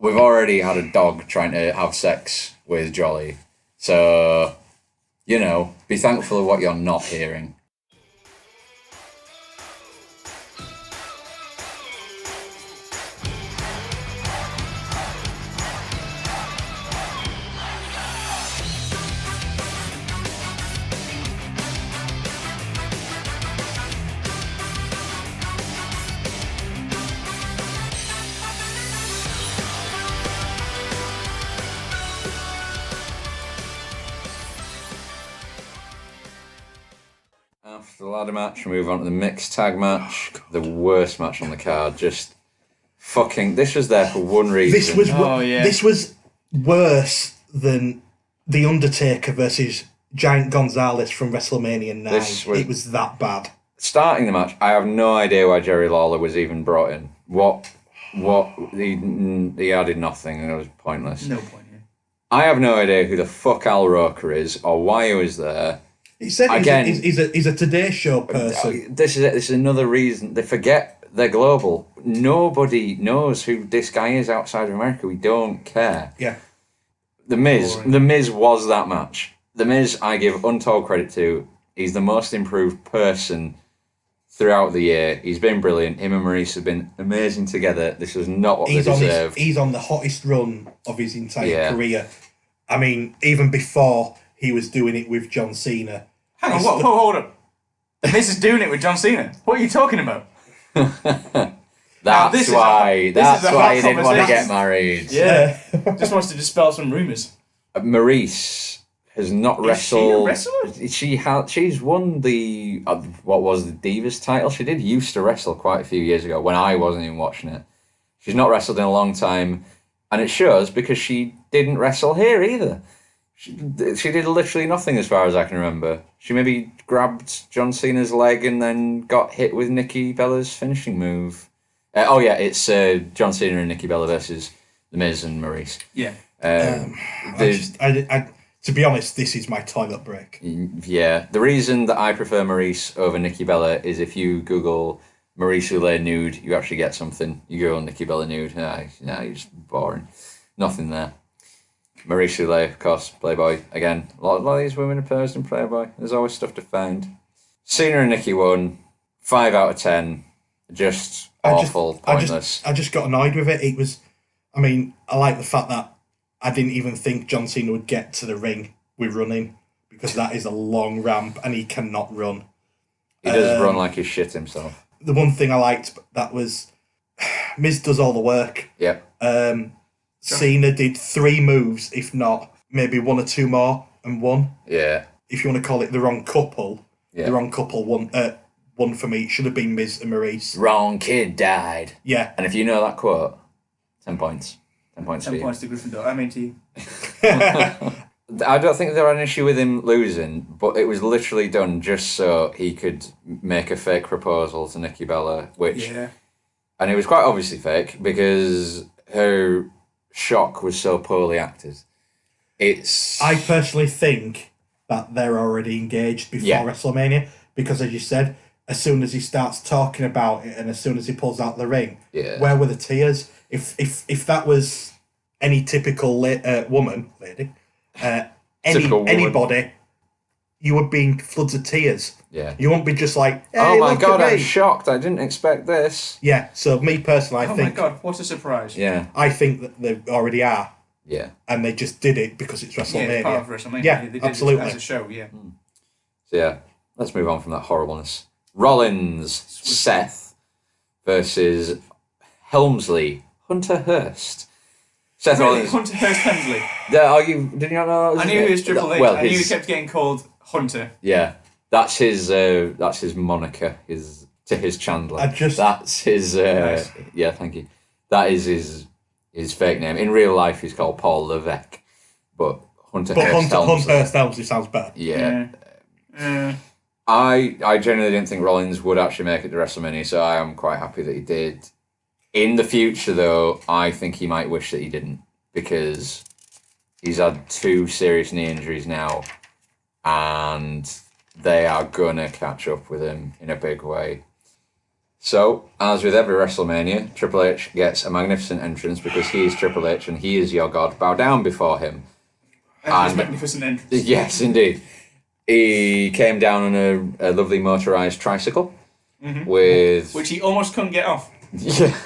we've already had a dog trying to have sex with Jolly. So, be thankful of what you're not hearing. After the ladder match, we move on to the mixed tag match. The worst match on the card. Just fucking... This was there for one reason. This was worse than The Undertaker versus Giant Gonzalez from Wrestlemania 9. It was that bad. Starting the match, I have no idea why Jerry Lawler was even brought in. He added nothing and it was pointless. No point, yeah. I have no idea who the fuck Al Roker is or why he was there. He said he's a Today Show person. This is it. This is another reason. They forget they're global. Nobody knows who this guy is outside of America. We don't care. Yeah. The Miz was that match. The Miz, I give untold credit to. He's the most improved person throughout the year. He's been brilliant. Him and Maurice have been amazing together. This was not what they deserved. He's on the hottest run of his entire career. I mean, even before he was doing it with John Cena. Hang on, hold up. The Miz is doing it with John Cena. What are you talking about? That's why he didn't want to get married. Yeah. Just wants to dispel some rumours. Maurice has not wrestled. Is she a wrestler? She's won the what was the Divas title. She did used to wrestle quite a few years ago when I wasn't even watching it. She's not wrestled in a long time, and it shows because she didn't wrestle here either. She did literally nothing as far as I can remember. She maybe grabbed John Cena's leg and then got hit with Nikki Bella's finishing move. It's John Cena and Nikki Bella versus The Miz and Maurice. Yeah. To be honest, this is my toilet break. Yeah. The reason that I prefer Maurice over Nikki Bella is if you Google Maurice Oulet nude, you actually get something. You Google Nikki Bella nude, you're just boring. Nothing there. Maurice Oulet, of course, Playboy. Again, a lot of these women are posed in Playboy. There's always stuff to find. Cena and Nikki won. 5 out of 10. Just awful, pointless. I just got annoyed with it. It was... I mean, I like the fact that I didn't even think John Cena would get to the ring with running because that is a long ramp and he cannot run. He does run like he's shit himself. The one thing I liked, that was... Miz does all the work. Yep. Cena did 3 moves, if not maybe 1 or 2 more, and won. Yeah. If you want to call it the wrong couple, the wrong couple won. One for me. It should have been Miz and Maurice. Wrong kid died. Yeah. And if you know that quote, 10 points. 10 points 10 for you. points to Gryffindor. I mean to you. I don't think there was an issue with him losing, but it was literally done just so he could make a fake proposal to Nikki Bella, which... Yeah. And it was quite obviously fake because her shock was so poorly acted. I personally think that they're already engaged before WrestleMania because, as you said, as soon as he starts talking about it and as soon as he pulls out the ring, where were the tears? If that was any typical lady, anybody, you would be in floods of tears. Yeah. You won't be just like, hey, oh my God, I'm shocked. I didn't expect this. Yeah, so me personally, I think... Oh my God, what a surprise. Yeah. I think that they already are. Yeah. And they just did it because it's WrestleMania. Yeah, part of WrestleMania. Yeah, they did absolutely. it as a show, yeah. So yeah, let's move on from that horribleness. Rollins, Seth versus Helmsley, Hunter Hearst. Seth Really? Rollins. Hunter Hearst Helmsley. Did you not know? I knew he was Triple H. Well, I knew he kept getting called Hunter. Yeah, that's his moniker. To his Chandler. That's his. Nice. Yeah, thank you. That is his fake name. In real life, he's called Paul Levesque, but Hunter Hearst Helmsley sounds better. Yeah. I genuinely didn't think Rollins would actually make it to WrestleMania, so I am quite happy that he did. In the future, though, I think he might wish that he didn't, because he's had 2 serious knee injuries now, and they are going to catch up with him in a big way. So, as with every WrestleMania, Triple H gets a magnificent entrance because he is Triple H and he is your god. Bow down before him. And magnificent entrance. Yes, indeed. He came down on a lovely motorised tricycle with... Which he almost couldn't get off. Yeah.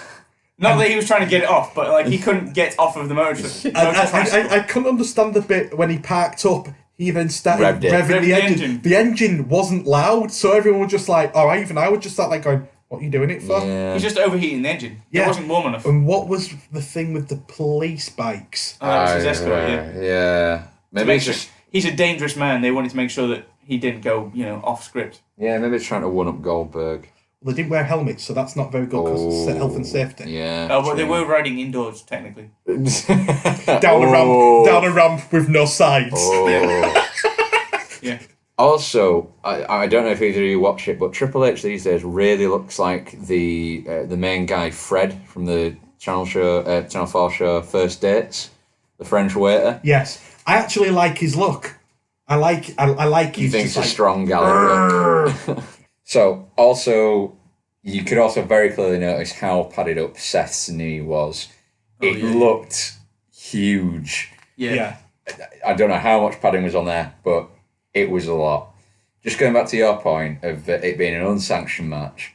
Not that he was trying to get it off, but like he couldn't get off of the motor. I couldn't understand the bit when he parked up. He even started revving the engine. The engine wasn't loud, so everyone was just like, "Oh, even I would just start like going, what are you doing it for?" Yeah. He's just overheating the engine. Yeah. It wasn't warm enough. And what was the thing with the police bikes? Oh, that was his escort, yeah. Maybe it's just... He's a dangerous man. They wanted to make sure that he didn't go, off script. Yeah, maybe he's trying to one-up Goldberg. Well, they didn't wear helmets, so that's not very good because it's health and safety. Yeah. Oh, but they were riding indoors, technically. Down a ramp with no sides. Oh. Yeah. Also, I don't know if either of you watch it, but Triple H these days really looks like the main guy Fred from the Channel 4 show First Dates, the French waiter. Yes, I actually like his look. I like. He thinks a strong Gallagher. So, also, you could also very clearly notice how padded up Seth's knee was. It looked huge. Yeah. I don't know how much padding was on there, but it was a lot. Just going back to your point of it being an unsanctioned match.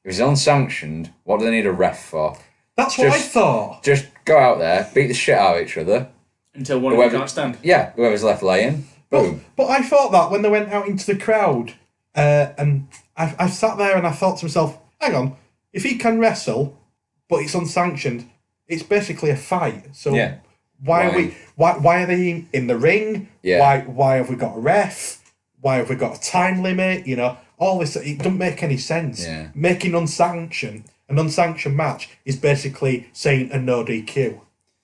If it's unsanctioned, what do they need a ref for? That's what I thought. Just go out there, beat the shit out of each other. Until one of them can't stand. Yeah, whoever's left laying, boom. But I thought that when they went out into the crowd, and I sat there and I thought to myself, hang on, if he can wrestle, but it's unsanctioned, it's basically a fight. So why are they in the ring? Yeah. Why have we got a ref? Why have we got a time limit? All this, it doesn't make any sense. Yeah. Making an unsanctioned match is basically saying a no DQ.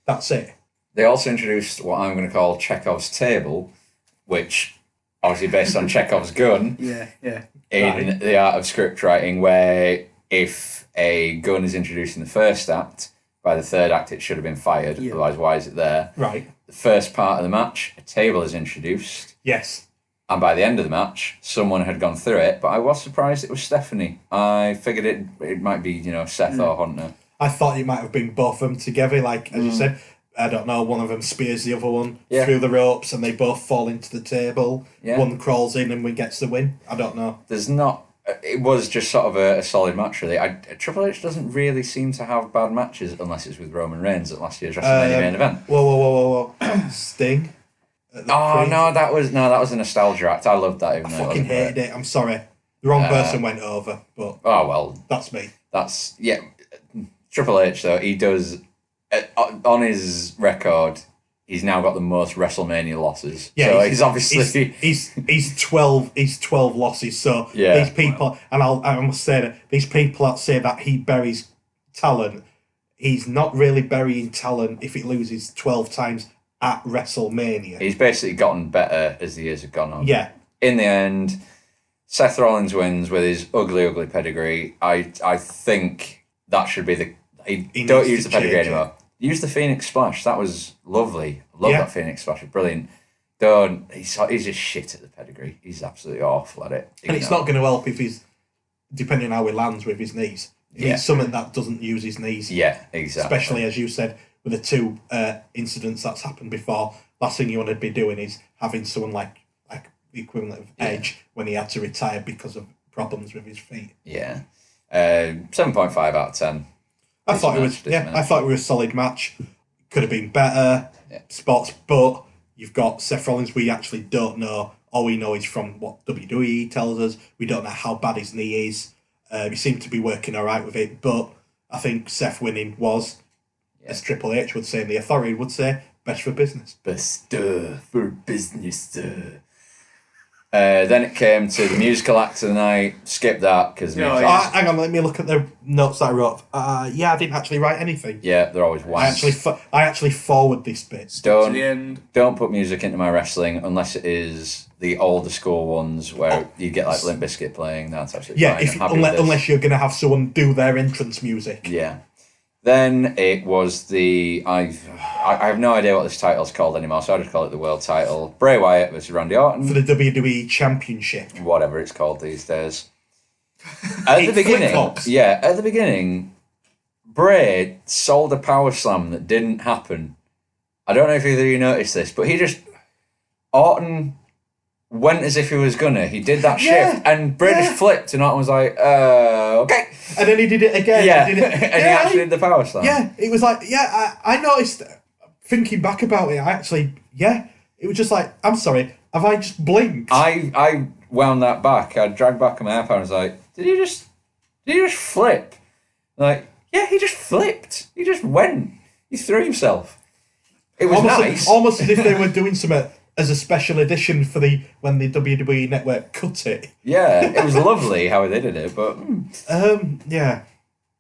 That's it. They also introduced what I'm going to call Chekhov's table, which obviously based on Chekhov's gun. Yeah. In the art of script writing, where if a gun is introduced in the first act, by the third act it should have been fired. Yeah. Otherwise, why is it there? Right. The first part of the match, a table is introduced. Yes. And by the end of the match, someone had gone through it, but I was surprised it was Stephanie. I figured it might be, Seth or Hunter. I thought it might have been both of them together, like, as you said. I don't know, one of them spears the other one through the ropes and they both fall into the table. Yeah. One crawls in and gets the win. I don't know. It was just sort of a solid match, really. Triple H doesn't really seem to have bad matches unless it's with Roman Reigns at last year's WrestleMania main event. Whoa. Sting? That was a nostalgia act. I loved that. Even I fucking hated it. I'm sorry. The wrong person went over, but... Oh, well. That's me. Triple H, though, he does... on his record, he's now got the most WrestleMania losses. Yeah, so he's obviously he's 12 losses. So these people, and I must say that these people that say that he buries talent, he's not really burying talent if he loses 12 times at WrestleMania. He's basically gotten better as the years have gone on. Yeah. In the end, Seth Rollins wins with his ugly pedigree. I think that should be the... Don't use the pedigree anymore. Use the Phoenix Splash. That was lovely. I love that Phoenix Splash. Brilliant. He's just shit at the pedigree. He's absolutely awful at it. And it's not going to help if he's, depending on how he lands with his knees. If he's something that doesn't use his knees. Yeah, exactly. Especially, as you said, with the two incidents that's happened before. Last thing you want to be doing is having someone like the equivalent of Edge when he had to retire because of problems with his feet. Yeah. 7.5 out of 10. I thought it was a solid match. Could have been better spots, but you've got Seth Rollins. We actually don't know. All we know is from what WWE tells us. We don't know how bad his knee is. He seemed to be working all right with it, but I think Seth winning was, as Triple H would say, and the Authority would say, best for business. Best for business. Then it came to the musical act of the night. Skip that because hang on, let me look at the notes that I wrote. I didn't actually write anything. Yeah, they're always wanks. I actually forward this bit to the end. Don't put music into my wrestling unless it is the older school ones where you get like Limp Bizkit playing. That's absolutely fine. Unless you're gonna have someone do their entrance music. Yeah. Then it was I have no idea what this title's called anymore, so I just call it the world title. Bray Wyatt versus Randy Orton. For the WWE Championship. Whatever it's called these days. At the beginning, Bray sold a power slam that didn't happen. I don't know if either of you noticed this, but Orton went as if he was gonna. He did that shift, and Bray just flipped, and Orton was like, okay. And then he did it again. Yeah, and he actually did the power slam. Yeah, it was like, I noticed, thinking back about it, it was just like, I'm sorry, have I just blinked? I wound that back. I dragged back on my iPad and was like, did he just flip? Like, yeah, he just flipped. He just went. He threw himself. It was nice. Almost as if they were doing something as a special edition for when the WWE Network cut it. Yeah, it was lovely how they did it, but yeah.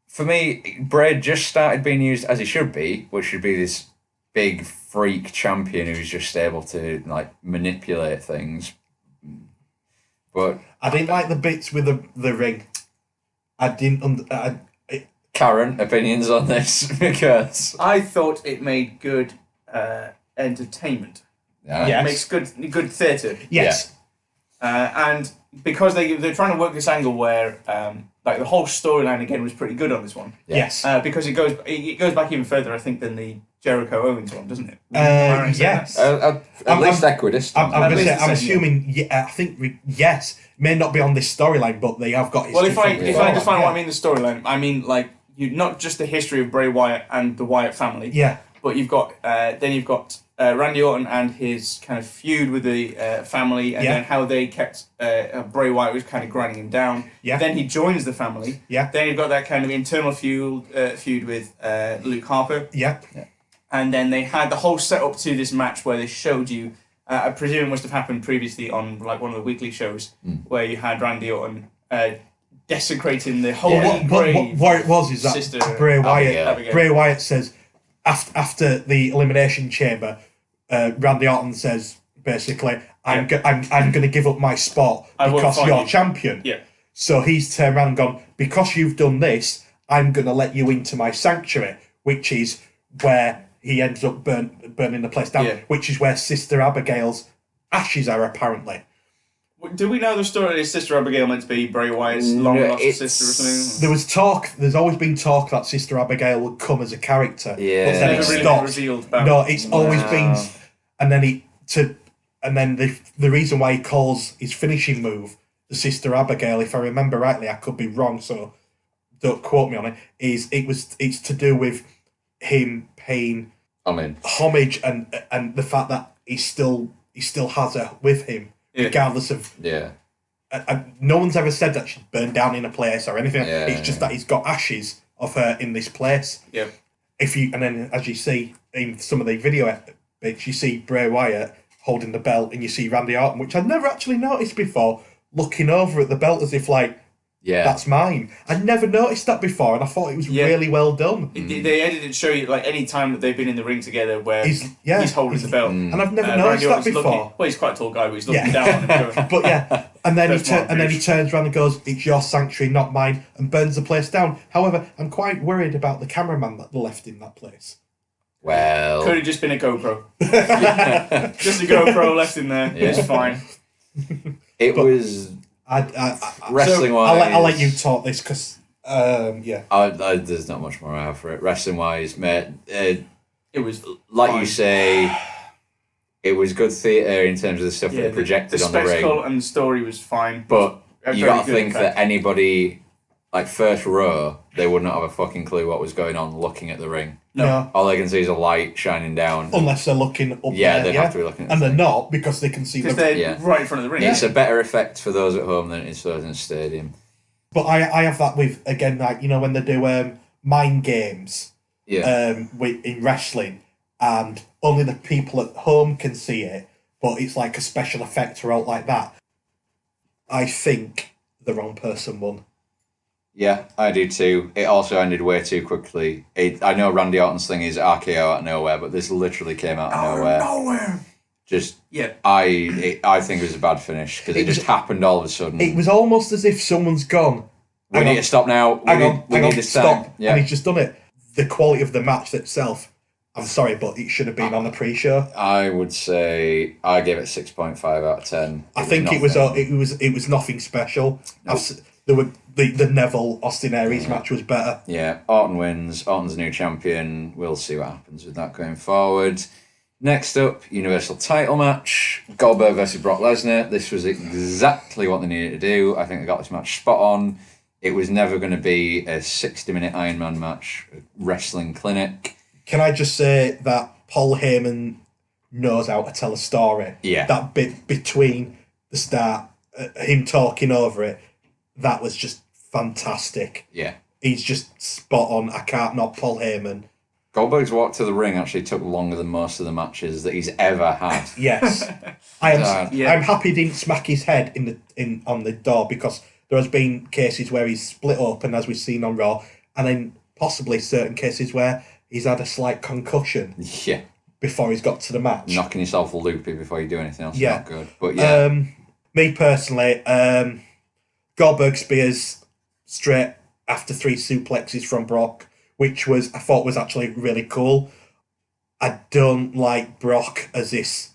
For me, Bray just started being used as he should be, which should be this big freak champion who's just able to like manipulate things. But I didn't like the bits with the ring. I didn't. Caron, opinions on this? Because I thought it made good entertainment. Yeah. It makes good theatre. Yes. And because they're trying to work this angle where like the whole storyline again was pretty good on this one. Yes. Because it goes back even further, I think, than the Jericho Owens one, doesn't it? Yes. At least equidistant. I'm assuming. Yeah, I think yes. May not be on this storyline, but they have got. Well, if I define what I mean the storyline, I mean like not just the history of Bray Wyatt and the Wyatt family. Yeah. But you've got Randy Orton and his kind of feud with the family, and then how they kept Bray Wyatt was kind of grinding him down. Yeah. Then he joins the family. Yeah. Then you've got that kind of internal feud with Luke Harper. Yeah. And then they had the whole setup to this match where they showed you. I presume it must have happened previously on like one of the weekly shows where you had Randy Orton desecrating the whole. What it was is that sister, Bray Wyatt. Abigail. Bray Wyatt says after the Elimination Chamber, Randy Orton says basically, I'm going to give up my spot because you're champion. Yeah. So he's turned around and gone, because you've done this, I'm going to let you into my sanctuary, which is where he ends up burning the place down, which is where Sister Abigail's ashes are apparently. Do we know the story that Sister Abigail meant to be Bray Wyatt's long-lost sister or something? There was talk, there's always been talk that Sister Abigail would come as a character. Yeah. But then it stopped. Revealed it's always been... And then the reason why he calls his finishing move the Sister Abigail, if I remember rightly, I could be wrong, so don't quote me on it, it's to do with him paying homage and the fact that he still has her with him. Yeah. Regardless of no one's ever said that she's burned down in a place or anything. It's just that he's got ashes of her in this place. Yeah. And then as you see in some of the video bits, you see Bray Wyatt holding the belt, and you see Randy Orton, which I'd never actually noticed before, looking over at the belt as if like, that's mine. I'd never noticed that before, and I thought it was really well done. They edited it show you like any time that they've been in the ring together where he's holding the belt, and I've never noticed that before. He's quite a tall guy, but he's looking down on him. But and then he turns around and goes, "It's your sanctuary, not mine," and burns the place down. However, I'm quite worried about the cameraman that left in that place. Well, could have just been a GoPro. Just a GoPro left in there. Yeah. It's fine. Wrestling wise, I'll let you talk this because there's not much more I have for it. Wrestling wise, mate, it was like fine. You say, it was good theatre in terms of the stuff that projected on the ring. The spectacle and the story was fine, but you got to think that anybody like first row, they would not have a fucking clue what was going on looking at the ring. No. All they can see is a light shining down. Unless they're looking up there. They'd have to be looking at and they're not, because they can see... Because they're right in front of the ring. It's a better effect for those at home than it is for those in the stadium. But I have that with, again, like, when they do mind games in wrestling, and only the people at home can see it, but it's like a special effect or out like that. I think the wrong person won. Yeah, I do too. It also ended way too quickly. I know Randy Orton's thing is RKO out of nowhere, but this literally came out of nowhere. Just I think it was a bad finish because it just happened all of a sudden. It was almost as if someone's gone. We need to stop now. We need to stop. Yeah. And he's just done it. The quality of the match itself, I'm sorry, but it should have been on the pre-show. I would say I gave it 6.5 out of 10. I think it was nothing special. Nope. the Neville Austin Aries match was better. Yeah, Orton wins. Orton's new champion. We'll see what happens with that going forward. Next up, Universal title match. Goldberg versus Brock Lesnar. This was exactly what they needed to do. I think they got this match spot on. It was never going to be a 60-minute Iron Man match, wrestling clinic. Can I just say that Paul Heyman knows how to tell a story? Yeah. That bit between the start, him talking over it, that was just fantastic. Yeah. He's just spot on. I can't knock Paul Heyman. Goldberg's walk to the ring actually took longer than most of the matches that he's ever had. Yes. I'm happy he didn't smack his head on the door, because there has been cases where he's split open, as we've seen on Raw, and then possibly certain cases where he's had a slight concussion. Yeah. Before he's got to the match. Knocking yourself loopy before you do anything else is not good. But me personally, Goldberg spears straight after 3 suplexes from Brock, which I thought was actually really cool. I don't like Brock as this.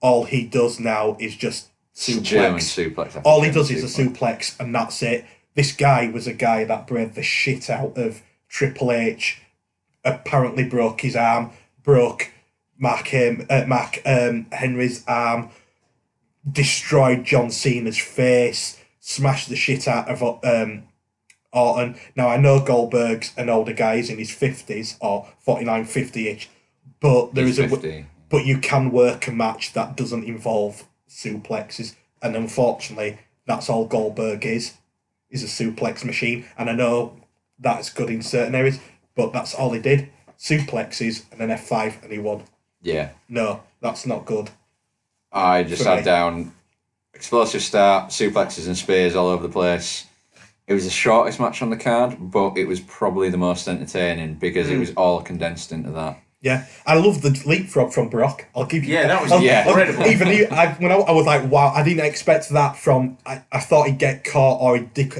All he does now is just suplex. German suplex. All he does is a suplex, and that's it. This guy was a guy that bred the shit out of Triple H. Apparently broke his arm, broke Mark Henry's arm, destroyed John Cena's face, smashed the shit out of Orton. Now, I know Goldberg's an older guy, he's in his 50s, or 49, 50-ish, but but you can work a match that doesn't involve suplexes, and unfortunately, that's all Goldberg is a suplex machine, and I know that's good in certain areas, but that's all he did. Suplexes and an F5, and he won. Yeah. No, that's not good. I just had down explosive start, suplexes and spears all over the place. It was the shortest match on the card, but it was probably the most entertaining because it was all condensed into that. Yeah, I love the leapfrog from Brock. I'll give you. Yeah, that was incredible. Even when I was like, wow, I didn't expect that from. I thought he'd get caught or he'd dip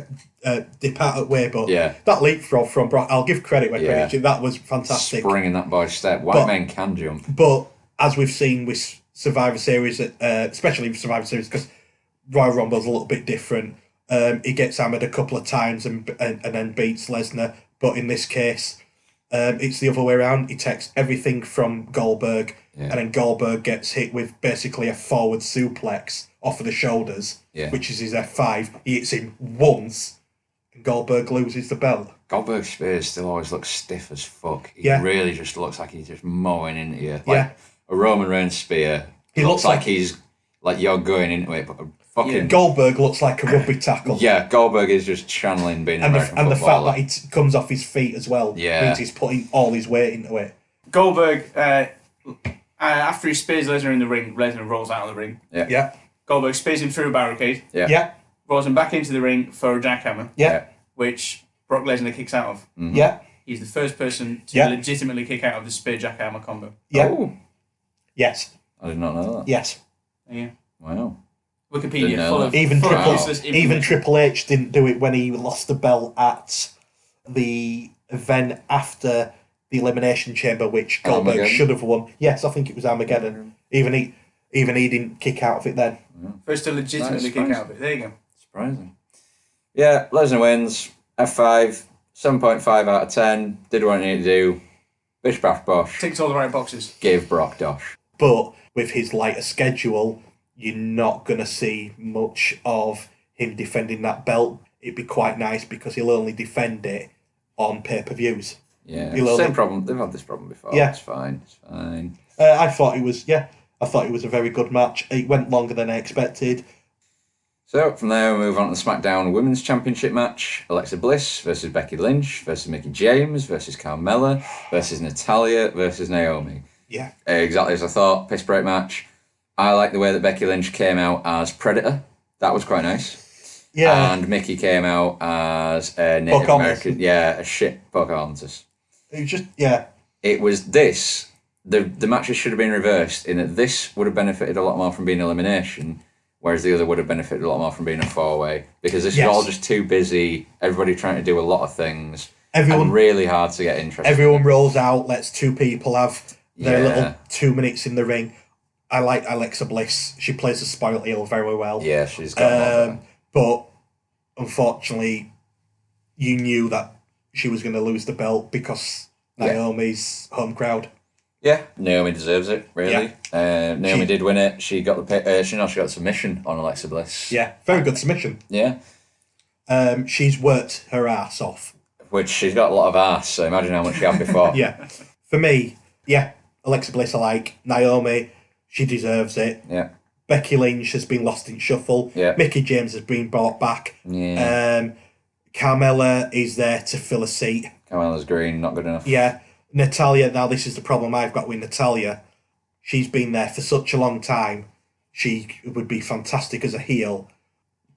out of the way, but that leapfrog from Brock, I'll give credit where credit's due. That was fantastic. Springing that boy's step. White men can jump. But as we've seen with Survivor Series, especially with Survivor Series, because Royal Rumble's a little bit different. He gets hammered a couple of times and then beats Lesnar. But in this case, it's the other way around. He takes everything from Goldberg, and then Goldberg gets hit with basically a forward suplex off of the shoulders, which is his F5. He hits him once, and Goldberg loses the belt. Goldberg's spears still always look stiff as fuck. He really just looks like he's just mowing into you. Like a Roman Reigns spear. He looks like he's like you're going into it, but fucking Goldberg looks like a rugby tackle. Yeah, Goldberg is just channeling being an American and the fact footballer. that it comes off his feet as well means he's putting all his weight into it. Goldberg, after he spears Lesnar in the ring, Lesnar rolls out of the ring. Yeah. Goldberg spears him through a barricade. Yeah. Rolls him back into the ring for a jackhammer. Yeah. Which Brock Lesnar kicks out of. Mm-hmm. Yeah. He's the first person to legitimately kick out of the spear jackhammer combo. Yeah. Oh. Yes. I did not know that. Yes. Yeah. Wow. Wikipedia full of even Triple H didn't do it when he lost the belt at the event after the Elimination Chamber, which Goldberg should have won. Yes, I think it was Armageddon. Even he didn't kick out of it then. First to legitimately kick out of it. There you go. Surprising. Yeah, Lesnar wins. F5, 7.5 out of 10. Did what he needed to do. Bish bash bosh. Ticks all the right boxes. Gave Brock dosh. But with his lighter schedule, you're not going to see much of him defending that belt. It'd be quite nice because he'll only defend it on pay-per-views. Yeah, same problem. They've had this problem before. Yeah. It's fine. I thought it was a very good match. It went longer than I expected. So from there, we move on to the SmackDown Women's Championship match. Alexa Bliss versus Becky Lynch versus Mickie James versus Carmella versus Natalya versus Naomi. Yeah. Exactly as I thought. Piss break match. I like the way that Becky Lynch came out as Predator. That was quite nice. Yeah. And Mickie came out as a Native American. Yeah, a shit Pocahontas. It was just, It was this. The matches should have been reversed in that this would have benefited a lot more from being elimination, whereas the other would have benefited a lot more from being a four-way. Because this is all just too busy, everybody trying to do a lot of things, and really hard to get interested. Everyone rolls out, lets two people have their little 2 minutes in the ring. I like Alexa Bliss. She plays the spoiled heel very well. Yeah, she's got but unfortunately, you knew that she was going to lose the belt because Naomi's home crowd. Yeah, Naomi deserves it, really. Yeah. Naomi did win it. She got she got the submission on Alexa Bliss. Yeah, very good submission. Yeah. She's worked her ass off. Which she's got a lot of ass, so imagine how much she had before. Yeah. For me, Alexa Bliss I like. Naomi, she deserves it. Yeah. Becky Lynch has been lost in shuffle. Yeah. Mickey James has been brought back. Yeah. Carmella is there to fill a seat. Carmella's green, not good enough. Yeah. Natalya, now this is the problem I've got with Natalya. She's been there for such a long time. She would be fantastic as a heel,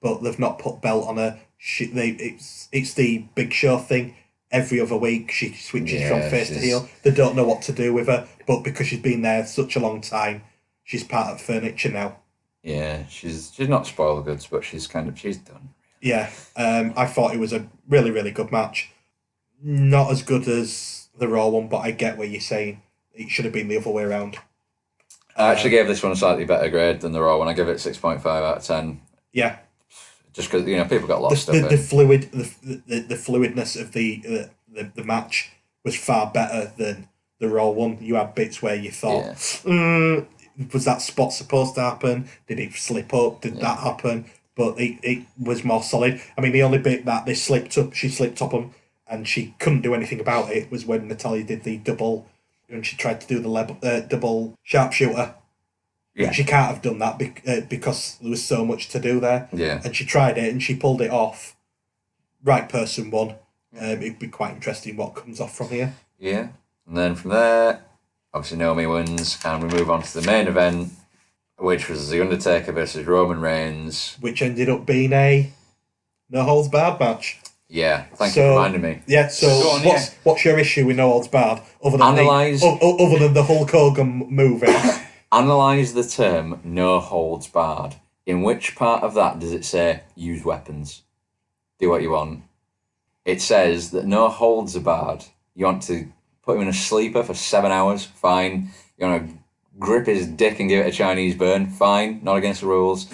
but they've not put belt on her. It's the Big Show thing. Every other week she switches from face to heel. They don't know what to do with her, but because she's been there such a long time, she's part of the furniture now. Yeah, she's not spoiled goods, but she's done. Yeah, I thought it was a really, really good match. Not as good as the Raw one, but I get what you're saying. It should have been the other way around. I actually gave this one a slightly better grade than the Raw one. I give it 6.5 out of 10. Yeah. Just because people got lost. The fluidness of the match was far better than the Raw one. You had bits where you thought, was that spot supposed to happen? Did it slip up? Did that happen? But it was more solid. I mean, the only bit that she slipped up on, and she couldn't do anything about it, was when Natalya did the double, when she tried to do the double sharpshooter. Yeah. She can't have done that because there was so much to do there. Yeah. And she tried it and she pulled it off. Right person won. It'd be quite interesting what comes off from here. Yeah. And then from there, obviously Naomi wins, and we move on to the main event, which was The Undertaker versus Roman Reigns. Which ended up being a no holds barred match. Yeah, thank you for reminding me. Yeah, so what's your issue with no holds barred? Other than the Hulk Hogan movie. Analyse the term no holds barred. In which part of that does it say use weapons? Do what you want. It says that no holds are barred. You want to put him in a sleeper for 7 hours? Fine. You want to grip his dick and give it a Chinese burn? Fine. Not against the rules.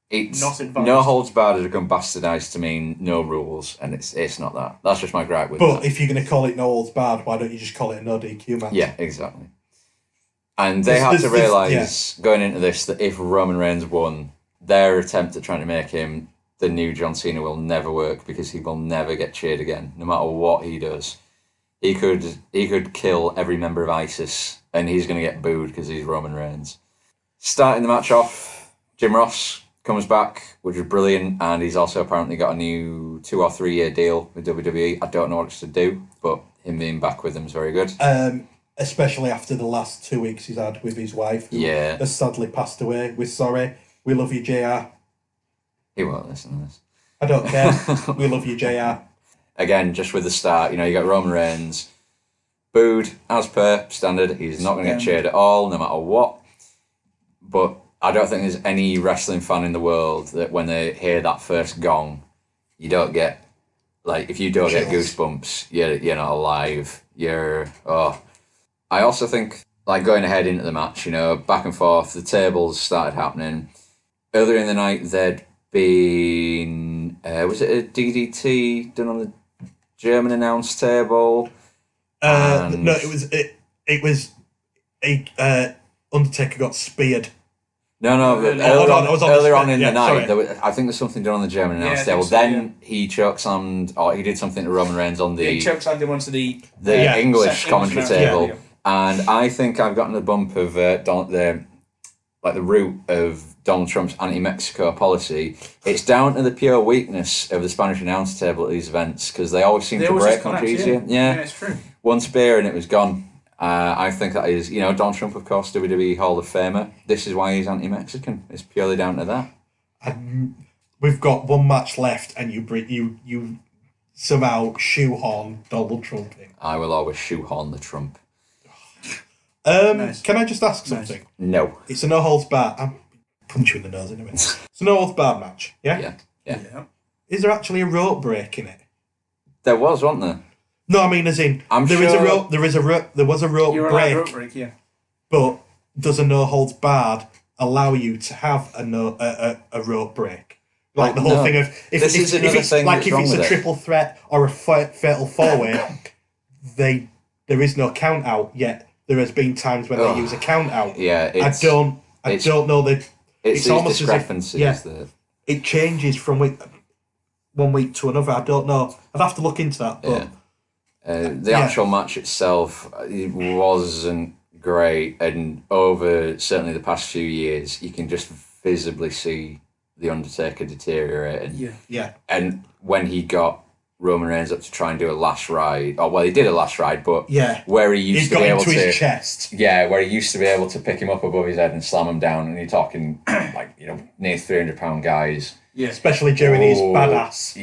It's not advised. No holds barred has become bastardised to mean no rules, and it's not that. That's just my gripe with But that. If you're going to call it no holds barred, why don't you just call it a no DQ match? Yeah, exactly. And they had to realise going into this that if Roman Reigns won, their attempt at trying to make him the new John Cena will never work, because he will never get cheered again, no matter what he does. He could kill every member of ISIS, and he's going to get booed because he's Roman Reigns. Starting the match off, Jim Ross comes back, which is brilliant, and he's also apparently got a new 2 or 3 year deal with WWE. I don't know what it's to do, but him being back with them is very good. Especially after the last 2 weeks he's had with his wife, who has sadly passed away. We're sorry. We love you, JR. He won't listen to this. I don't care. We love you, JR. Again, just with the start, you got Roman Reigns booed as per standard. He's not going to get cheered at all, no matter what. But I don't think there's any wrestling fan in the world that when they hear that first gong, you don't get, if you don't get goosebumps, you're not alive. I also think, going ahead into the match, back and forth, the tables started happening. Earlier in the night, there'd been, was it a DDT done on the German announce table? No, it was Undertaker got speared. No, earlier on in the night, I think there's something done on the German announce table. Then he chokeslammed, or he did something to Roman Reigns on the... he chokeslammed him onto the English commentary table. Yeah. And I think I've gotten the bump of the root of Donald Trump's anti-Mexico policy. It's down to the pure weakness of the Spanish announce table at these events, because they always seem to break countries. Yeah, it's true. One spear and it was gone. I think that is, Donald Trump, of course, WWE Hall of Famer. This is why he's anti-Mexican. It's purely down to that. We've got one match left, and you somehow shoehorn Donald Trump in. I will always shoehorn the Trump. Nice. Can I just ask something? No. It's a no holds barred. I'm punch you in the nose in a minute. It's a no holds barred match. Yeah. Yeah. Is there actually a rope break in it? There was, wasn't there? No, I mean as in there was a rope You're break. rope break, yeah. But does a no holds barred allow you to have a rope break Like the whole thing of if it's a triple threat or a fatal four-way, there is no count out yet. There has been times when they use a count out. Yeah, I don't know that it's almost discrepancies that it changes from one week to another. I don't know. I'd have to look into that. But the actual match itself, it wasn't great, and over certainly the past few years, you can just visibly see the Undertaker deteriorating. Yeah. And when he got Roman Reigns up to try and do a last ride, he did a last ride, but where he used to be able to his chest. Yeah, where he used to be able to pick him up above his head and slam him down, and you're talking near 300-pound guys. Yeah. Especially during his badass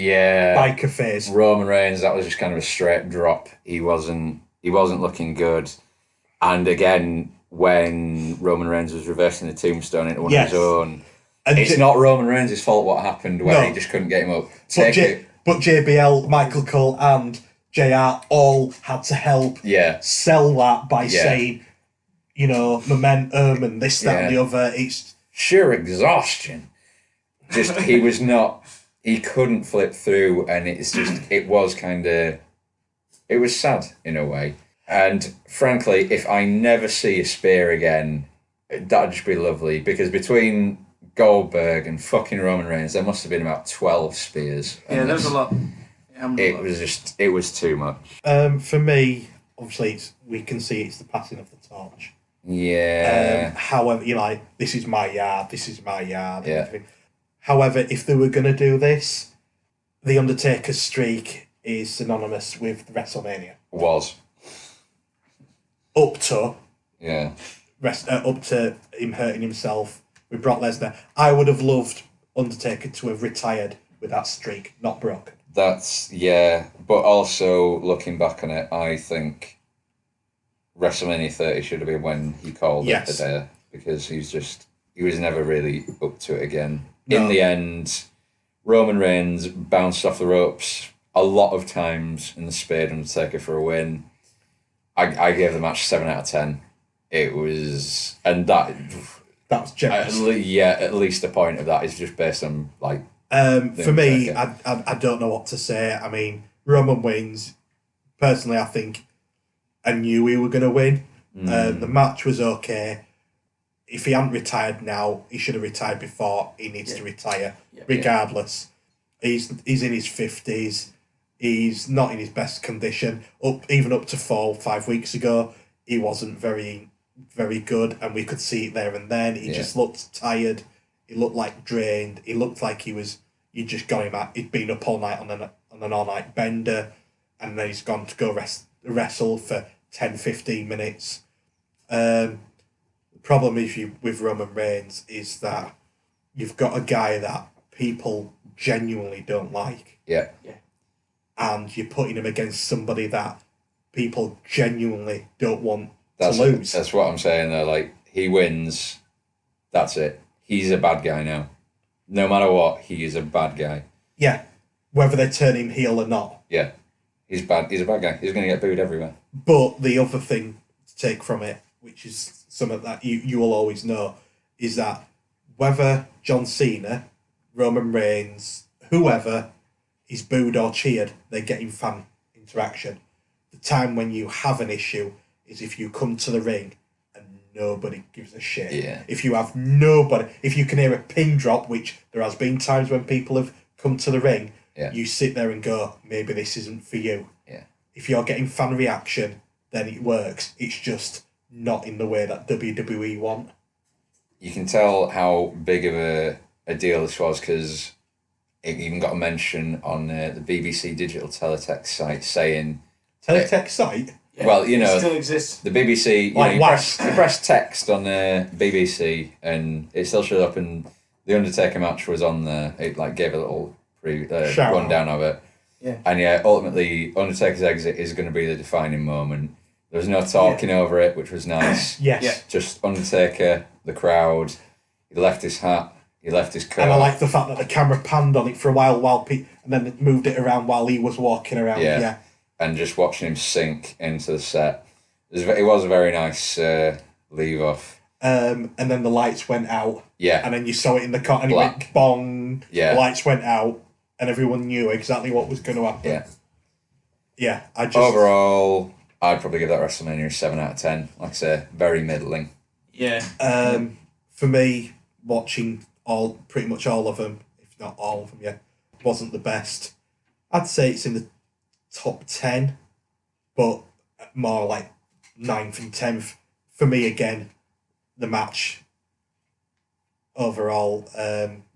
biker phase. Roman Reigns, that was just kind of a straight drop. He wasn't looking good. And again, when Roman Reigns was reversing the tombstone into one of his own, and it's not Roman Reigns' fault what happened where he just couldn't get him up. But JBL, Michael Cole and JR all had to help sell that by saying, momentum and this, that and the other. It's sheer exhaustion. Just, he couldn't flip through, and it was sad in a way. And frankly, if I never see a spear again, that'd just be lovely, because between Goldberg and fucking Roman Reigns, there must have been about 12 spears. Yeah, there was a lot. It was too much. For me, obviously, we can see it's the passing of the torch. Yeah. However, this is my yard, this is my yard. Yeah. Everything. However, if they were going to do this, the Undertaker's streak is synonymous with WrestleMania. Was. Up to him hurting himself with Brock Lesnar. I would have loved Undertaker to have retired with that streak, not broken. But also looking back on it, I think WrestleMania 30 should have been when he called it a day, because he was never really up to it again. No. In the end, Roman Reigns bounced off the ropes a lot of times and spared Undertaker for a win. I gave the match 7 out of 10. It was, and that was generous. At least a point of that is just based on for me, I don't know what to say. I mean, Roman wins. Personally, I think I knew we were going to win. The match was okay. If he hadn't retired now, he should have retired before. He needs to retire, regardless. He's in his 50s. He's not in his best condition. Even up to 4-5 weeks ago, he wasn't very, very good, and we could see it there and then. He just looked tired. He looked like drained. He looked like you just got him out. He'd been up all night on an all-night bender, and then he's gone to go wrestle for 10-15 minutes. The problem with Roman Reigns is that you've got a guy that people genuinely don't like. Yeah. And you're putting him against somebody that people genuinely don't want to lose. That's what I'm saying though. He wins, that's it. He's a bad guy now. No matter what, he is a bad guy. Yeah. Whether they turn him heel or not. Yeah. He's bad. He's a bad guy. He's going to get booed everywhere. But the other thing to take from it, which is something that you will always know, is that whether John Cena, Roman Reigns, whoever is booed or cheered, they're getting fan interaction. The time when you have an issue is if you come to the ring and nobody gives a shit. Yeah. If you have nobody, if you can hear a pin drop, which there has been times when people have come to the ring, you sit there and go, maybe this isn't for you. Yeah. If you're getting fan reaction, then it works. It's just not in the way that WWE want. You can tell how big of a deal this was because it even got a mention on the BBC digital teletext site saying... Teletext site? Yeah, well, it still exists. The BBC, you press text on the BBC and it still showed up, and the Undertaker match was on there. It gave a little rundown of it. Yeah. And ultimately, Undertaker's exit is going to be the defining moment. There was no talking over it, which was nice. Yes. Yeah. Just Undertaker, the crowd. He left his hat. He left his coat. And I like the fact that the camera panned on it for a while and then it moved it around while he was walking around. Yeah. And just watching him sink into the set. It was a very nice leave off. and then the lights went out. Yeah. And then you saw it in the cut, and it went bong. Yeah. The lights went out, and everyone knew exactly what was going to happen. Yeah. Yeah, I just... Overall, I'd probably give that WrestleMania a 7 out of 10. Like I say, very middling. Yeah. For me, watching pretty much all of them, if not all of them, wasn't the best. I'd say it's in the top 10, but more like 9th and 10th. For me, again, the match overall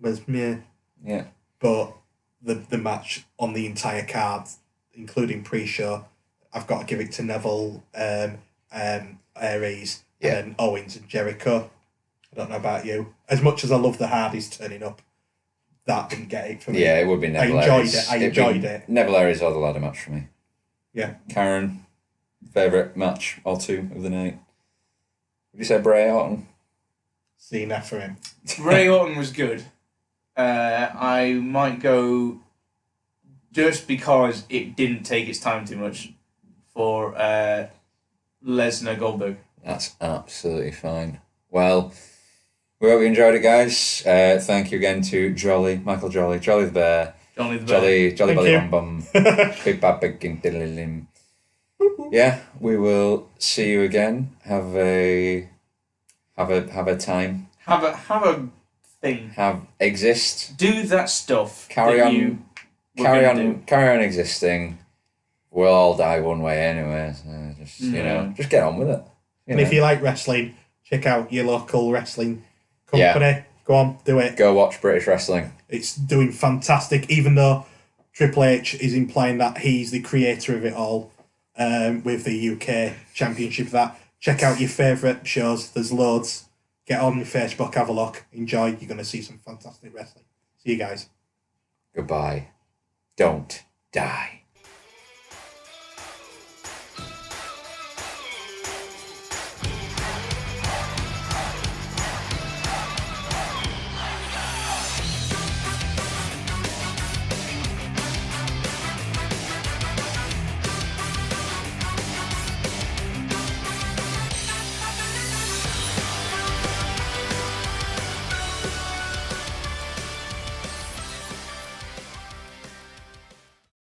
was meh. Yeah. But the match on the entire card, including pre-show, I've got to give it to Neville, Aries, and then Owens and Jericho. I don't know about you. As much as I love the Hardys turning up, that didn't get it for me. Yeah, it would be Neville Aries. I enjoyed it. Neville Aries or the ladder match for me. Yeah. Caron, favourite match or two of the night? Would you say Bray Orton? Cena for him. Bray Orton was good. I might go just because it didn't take its time too much for Lesnar Goldberg. That's absolutely fine. Well, we hope you enjoyed it, guys. Thank you again to Michael Jolly the Bear, Jolly Belly Bum Bum, Big Bad Big Diddly. Yeah, we will see you again. Have a time. Have a thing. Exist. Do that stuff. Carry on existing. We'll all die one way anyway. So just get on with it. And if you like wrestling, check out your local wrestling company. Yeah. Go on, do it. Go watch British wrestling. It's doing fantastic, even though Triple H is implying that he's the creator of it all, with the UK Championship. That check out your favourite shows. There's loads. Get on your Facebook, have a look, enjoy. You're going to see some fantastic wrestling. See you guys. Goodbye. Don't die.